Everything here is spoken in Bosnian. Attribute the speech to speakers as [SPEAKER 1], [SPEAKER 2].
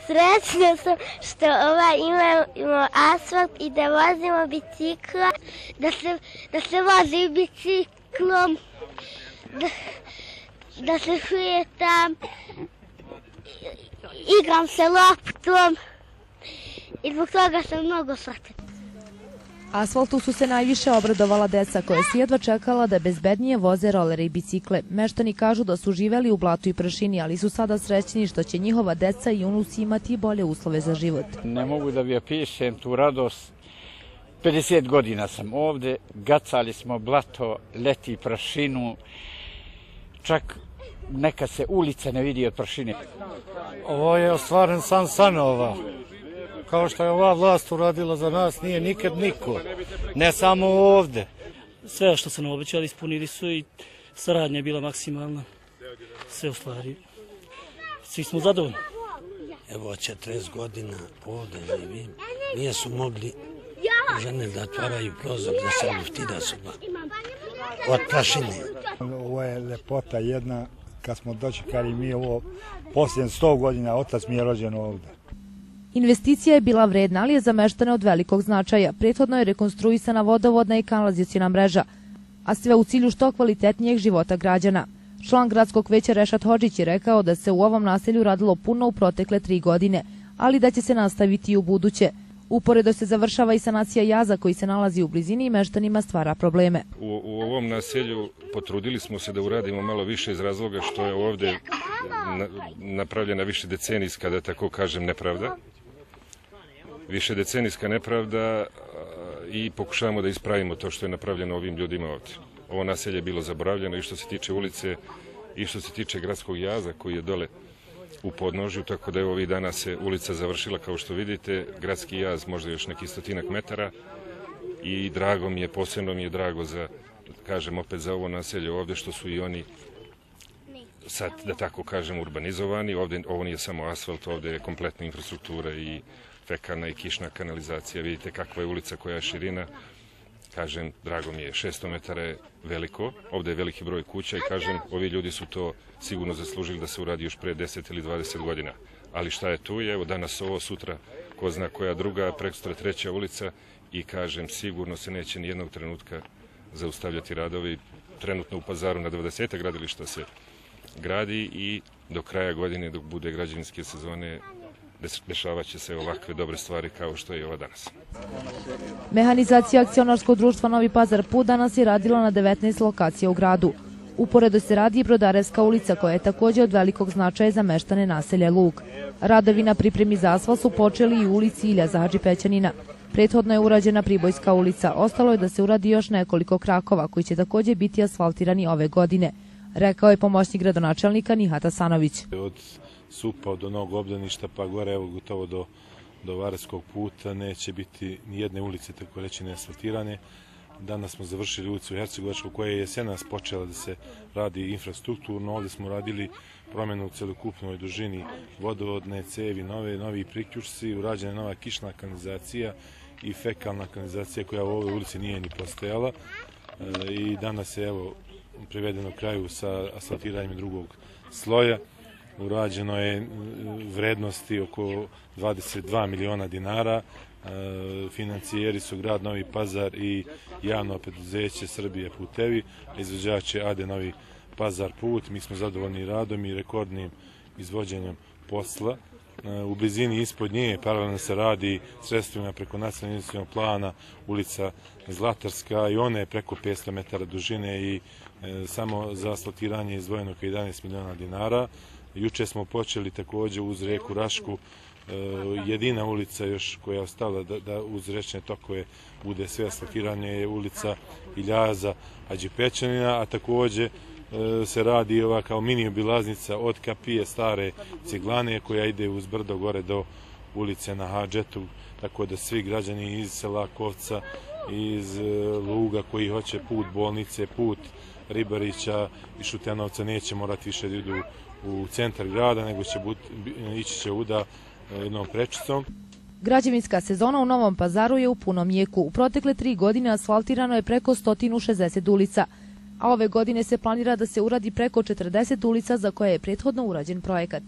[SPEAKER 1] Srećna sam što imamo asfalt i da vozimo bicikla, da se vozim biciklom, da se šetam, igram se loptom i zbog toga sam mnogo sretna.
[SPEAKER 2] Asfaltu su se najviše obradovala deca koja su jedva čekala da bezbednije voze rolere i bicikle. Meštani kažu da su živeli u blatu i prašini, ali su sada srećni što će njihova deca i unuci imati bolje uslove za život.
[SPEAKER 3] Ne mogu da vi opišem tu radost. 50 godina sam ovde, gacali smo blato, leti i prašinu, čak neka se ulica ne vidi od prašine.
[SPEAKER 4] Ovo je ostvaren san sanova. Kao što je ova vlast uradila za nas, nije nikad niko, ne samo ovde.
[SPEAKER 5] Sve što su nam obećali ispunili su i saradnja je bila maksimalna. Sve u stvari. Svi smo zadovoljni.
[SPEAKER 6] Evo 40 godina ovde živim. Nije su mogli žene da otvaraju prozor da se luftira soba od prašine.
[SPEAKER 7] Ovo je lepota jedna kad smo dočekali mi ovo poslije 100 godina, otac mi je rođen ovde.
[SPEAKER 2] Investicija je bila vredna, ali je za meštane od velikog značaja. Prethodno je rekonstruisana vodovodna i kanalizaciona mreža, a sve u cilju što kvalitetnijeg života građana. Član gradskog veća Rešat Hodžić je rekao da se u ovom naselju radilo puno u protekle 3 godine, ali da će se nastaviti i u buduće. Uporedo se završava i sanacija jaza koji se nalazi u blizini i meštanima stvara probleme.
[SPEAKER 8] U ovom naselju potrudili smo se da uradimo malo više iz razloga što je ovde napravljena višedecenijska, da tako kažem, nepravda. Višedecenijska nepravda i pokušavamo da ispravimo to što je napravljeno ovim ljudima ovde. Ovo naselje je bilo zaboravljeno i što se tiče ulice i što se tiče gradskog jaza koji je dole u podnožju, tako da je ovih dana se ulica završila, kao što vidite, gradski jaz možda još neki 100 metara i drago mi je, posebno mi je drago za, kažem opet za ovo naselje ovde, što su i oni sad, da tako kažem, urbanizovani. Ovde, ovo nije samo asfalt, ovde je kompletna infrastruktura i fekalna i kišna kanalizacija. Vidite kakva je ulica, koja je širina. Kažem, drago mi je, 600 metara je veliko, ovde je veliki broj kuća i kažem, ovi ljudi su to sigurno zaslužili da se uradi još pre 10 ili 20 godina. Ali šta je tu je, evo danas ovo, sutra ko zna koja druga, prekosutra 3. ulica i kažem, sigurno se neće ni jednog trenutka zaustavljati radovi. Trenutno u Pazaru na 20 gradilišta se gradi i do kraja godine, dok bude građevinske sezone, dešavat će se ovakve dobre stvari kao što je i ova danas.
[SPEAKER 2] Mehanizacija akcionarskog društva Novi Pazar Put danas je radila na 19 lokacija u gradu. Uporedo se radi i Brodarevska ulica koja je također od velikog značaja za meštane naselja Lug. Radovi na pripremi za asfalt su počeli i u ulici Iljaza Hadžipećanina. Prethodno je urađena Pribojska ulica, ostalo je da se uradi još nekoliko krakova koji će također biti asfaltirani ove godine, rekao je pomoćnik gradonačelnika Nihat Asanović.
[SPEAKER 9] Od Supa do Novog obdaništa pa gore, evo gotovo do Vareskog puta neće biti ni jedne ulice, tako reći, neasfaltirane. Danas smo završili ulicu Hercegovačku koja je jesenas počela da se radi infrastrukturno. Ovdje smo radili promjenu u celokupnoj dužini vodovodne cevi, novi priključci, urađena nova kišna kanalizacija i fekalna kanalizacija koja u ovoj ulici nije ni postojala. I danas je evo privedeno kraju sa asfaltiranjem drugog sloja. Urađeno je vrednosti oko 22 miliona dinara. Financijeri su grad Novi Pazar i javno preduzeće Srbije putevi, izvođač je AD Novi Pazar put. Mi smo zadovoljni radom i rekordnim izvođenjem posla. U blizini ispod nje paralelno se radi sredstvima preko nacionalnog investicionog plana ulica Zlatarska i ona je preko 500 metara dužine i samo za asfaltiranje je izdvojeno oko 11 miliona dinara. Juče smo počeli također uz reku Rašku, jedina ulica još koja je ostala da uz rečne tokove bude sve asfaltiranje je ulica Iljaza Hadžipećanina, a također se radi ova kao mini obilaznica od kapije stare Ciglane koja ide uz brdo gore do ulice na Hadžetu, tako da svi građani iz sela Kovca, iz Luga koji hoće put bolnice, put Ribarića i Šutenovca neće morati više da idu u centar grada, nego će ići će uda jednom prečicom.
[SPEAKER 2] Građevinska sezona u Novom Pazaru je u punom jeku. U protekle 3 godine asfaltirano je preko 160 ulica, a ove godine se planira da se uradi preko 40 ulica za koje je prethodno urađen projekat.